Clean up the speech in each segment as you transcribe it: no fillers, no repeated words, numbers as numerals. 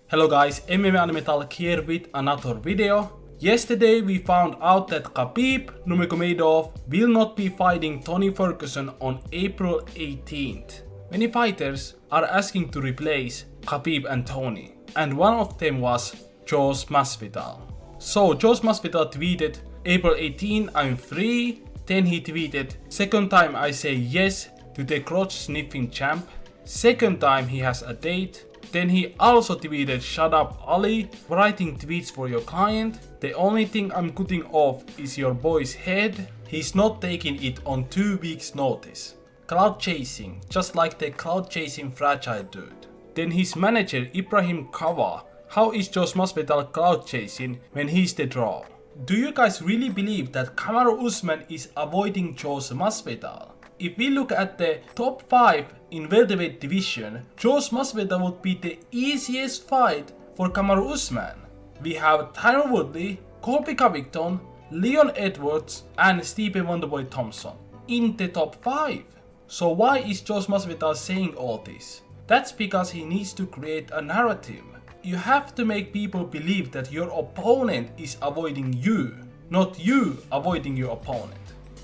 Hello guys, MMA Animetal here with another video. Yesterday we found out that Khabib Nurmagomedov will not be fighting Tony Ferguson on April 18th. Many fighters are asking to replace Khabib and Tony, and one of them was Jorge Masvidal. So Jorge Masvidal tweeted, April 18 I'm free. Then he tweeted, second time I say yes to the crotch sniffing champ. Second time he has a date. Then he also tweeted, shut up Ali, writing tweets for your client. The only thing I'm cutting off is your boy's head. He's not taking it on 2 weeks notice. Cloud chasing, just like the cloud chasing fragile dude. Then his manager Ibrahim Kawa, how is Jorge Masvidal cloud chasing when he's the draw? Do you guys really believe that Kamaru Usman is avoiding Jorge Masvidal? If we look at the top 5 in welterweight division, Jorge Masvidal would be the easiest fight for Kamaru Usman. We have Tyron Woodley, Colby Covington, Leon Edwards and Stipe Wonderboy Thompson in the top 5. So why is Jorge Masvidal saying all this? That's because he needs to create a narrative. You have to make people believe that your opponent is avoiding you, not you avoiding your opponent.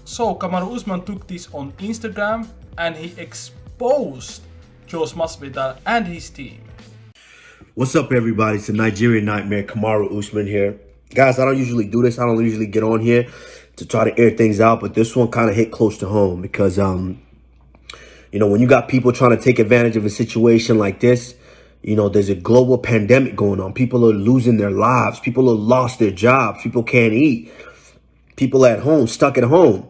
So Kamaru Usman took this on Instagram and he exposed Jorge Masvidal and his team. What's up, everybody? It's the Nigerian Nightmare, Kamaru Usman here. Guys, I don't usually do this. I don't usually get on here to try to air things out, but this one kind of hit close to home because, when you got people trying to take advantage of a situation like this, there's a global pandemic going on. People are losing their lives. People have lost their jobs. People can't eat. People at home, stuck at home.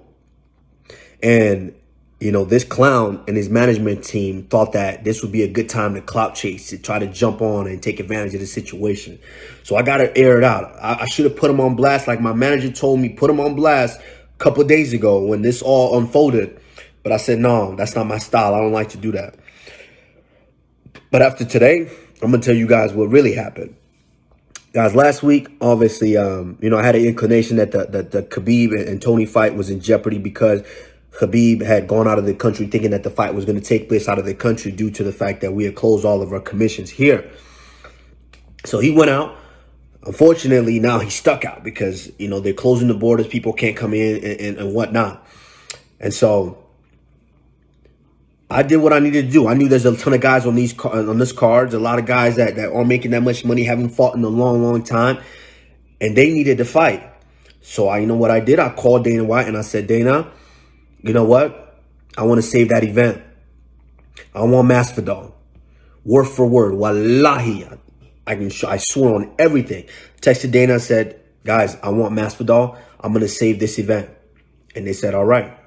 And, this clown and his management team thought that this would be a good time to clout chase, to try to jump on and take advantage of the situation. So I got to air it out. I should have put him on blast like my manager told me, put him on blast a couple of days ago when this all unfolded. But I said, no, that's not my style. I don't like to do that. But after today, I'm going to tell you guys what really happened. Guys, last week, obviously, I had an inclination that the Khabib and Tony fight was in jeopardy because Khabib had gone out of the country thinking that the fight was going to take place out of the country due to the fact that we had closed all of our commissions here. So he went out. Unfortunately, now he's stuck out because, they're closing the borders. People can't come in and whatnot. And so I did what I needed to do. I knew there's a ton of guys on this cards, a lot of guys that aren't making that much money, haven't fought in a long, long time, and they needed to fight. So you know what I did? I called Dana White and I said, Dana, you know what? I want to save that event. I want Masvidal. Word for word. Wallahi. I swear on everything. Texted Dana and said, guys, I want Masvidal. I'm going to save this event. And they said, all right,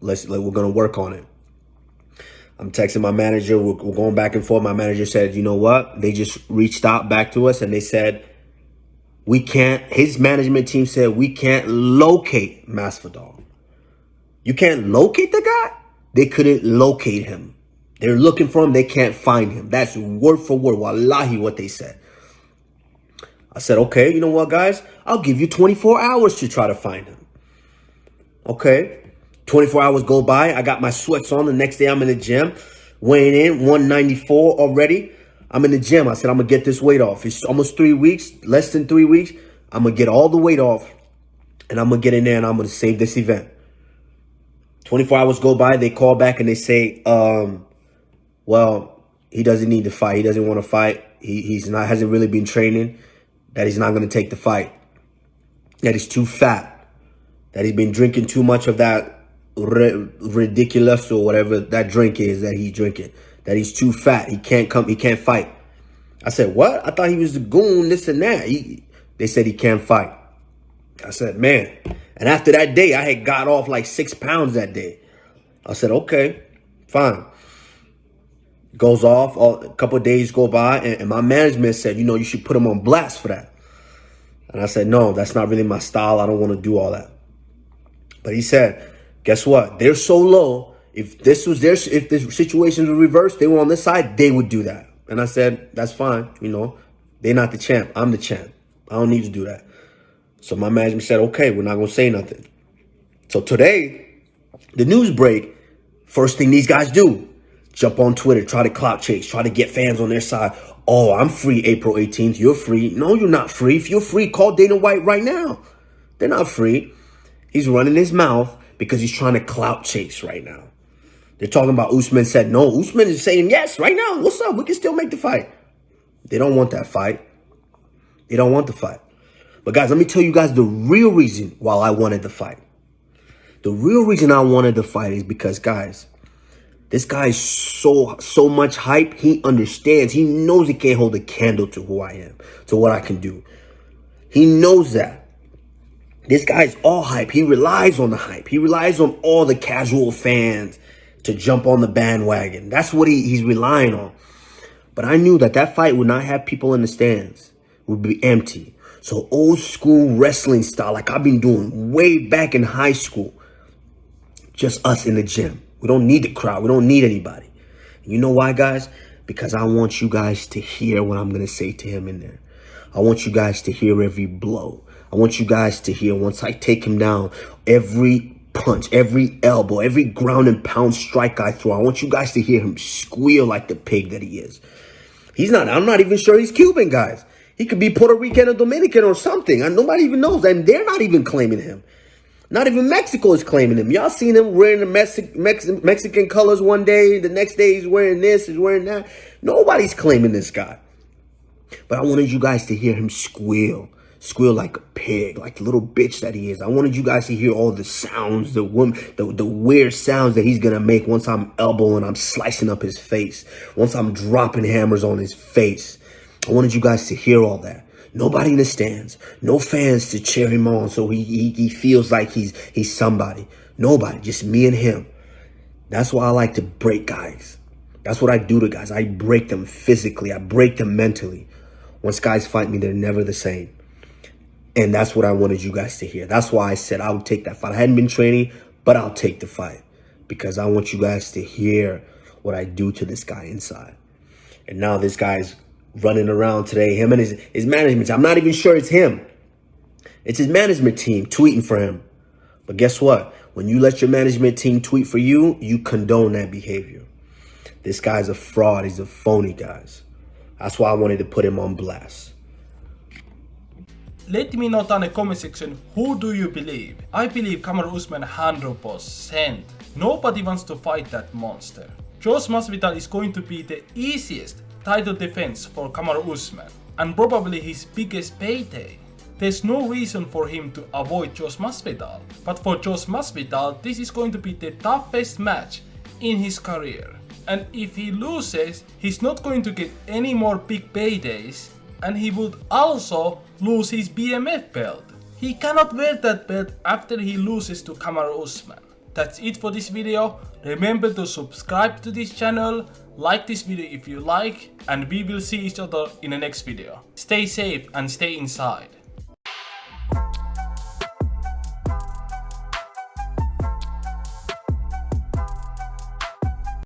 we're going to work on it. I'm texting my manager. We're going back and forth. My manager said, you know what? They just reached out back to us and they said, his management team said, we can't locate Masvidal. You can't locate the guy? They couldn't locate him. They're looking for him. They can't find him. That's word for word. Wallahi what they said. I said, okay, you know what, guys? I'll give you 24 hours to try to find him. Okay. 24 hours go by. I got my sweats on. The next day I'm in the gym. Weighing in 194 already. I'm in the gym. I said, I'm going to get this weight off. It's almost 3 weeks. Less than 3 weeks. I'm going to get all the weight off. And I'm going to get in there and I'm going to save this event. 24 hours go by, they call back and they say, well, he doesn't need to fight. He doesn't want to fight. Hasn't really been training. That he's not going to take the fight. That he's too fat. That he's been drinking too much of that ridiculous or whatever that drink is that he's drinking. That he's too fat. He can't fight. I said, what? I thought he was the goon, this and that. They said he can't fight. I said, man. And after that day, I had got off like 6 pounds that day. I said, okay, fine. Goes off, a couple of days go by, and my management said, you should put him on blast for that. And I said, no, that's not really my style. I don't want to do all that. But he said, guess what? They're so low. If the situation was reversed, they were on this side, they would do that. And I said, that's fine. They're not the champ. I'm the champ. I don't need to do that. So my management said, okay, we're not going to say nothing. So today, the news break, first thing these guys do, Jump on Twitter, try to clout chase, try to get fans on their side. Oh, I'm free April 18th. You're free. No, you're not free. If you're free, call Dana White right now. They're not free. He's running his mouth because he's trying to clout chase right now. They're talking about Usman said no. Usman is saying yes right now. What's up? We can still make the fight. They don't want that fight. They don't want the fight. But guys, let me tell you guys the real reason why I wanted the fight. The real reason I wanted the fight is because, guys, this guy is so much hype. He understands. He knows he can't hold a candle to who I am, to what I can do. He knows that. This guy's all hype. He relies on the hype. He relies on all the casual fans to jump on the bandwagon. That's what he's relying on. But I knew that that fight would not have people in the stands. It would be empty. So old school wrestling style, like I've been doing way back in high school. Just us in the gym. We don't need the crowd. We don't need anybody. And you know why, guys? Because I want you guys to hear what I'm going to say to him in there. I want you guys to hear every blow. I want you guys to hear, once I take him down, every punch, every elbow, every ground and pound strike I throw. I want you guys to hear him squeal like the pig that he is. I'm not even sure he's Cuban, guys. He could be Puerto Rican or Dominican or something. And nobody even knows. And they're not even claiming him. Not even Mexico is claiming him. Y'all seen him wearing the Mexican colors one day. The next day he's wearing this, he's wearing that. Nobody's claiming this guy. But I wanted you guys to hear him squeal. Squeal like a pig, like the little bitch that he is. I wanted you guys to hear all the sounds, the weird sounds that he's going to make once I'm elbowing, I'm slicing up his face. Once I'm dropping hammers on his face. I wanted you guys to hear all that. Nobody in the stands. No fans to cheer him on so he feels like he's somebody. Nobody. Just me and him. That's why I like to break guys. That's what I do to guys. I break them physically. I break them mentally. Once guys fight me, they're never the same. And that's what I wanted you guys to hear. That's why I said I would take that fight. I hadn't been training, but I'll take the fight. Because I want you guys to hear what I do to this guy inside. And now this guy's running around today. Him and his management. I'm not even sure it's him. It's his management team tweeting for him. But guess what? When you let your management team tweet for you, you condone that behavior. This guy's a fraud. He's a phony, guys. That's why I wanted to put him on blast. Let me know down in the comment section, who do you believe? I believe Kamaru Usman 100%. Nobody wants to fight that monster. Jorge Masvidal is going to be the easiest title defense for Kamaru Usman, and probably his biggest payday. There's no reason for him to avoid Jorge Masvidal, but for Jorge Masvidal, this is going to be the toughest match in his career. And if he loses, he's not going to get any more big paydays, and he would also lose his BMF belt. He cannot wear that belt after he loses to Kamaru Usman. That's it for this video. Remember to subscribe to this channel, like this video if you like, and we will see each other in the next video. Stay safe and stay inside.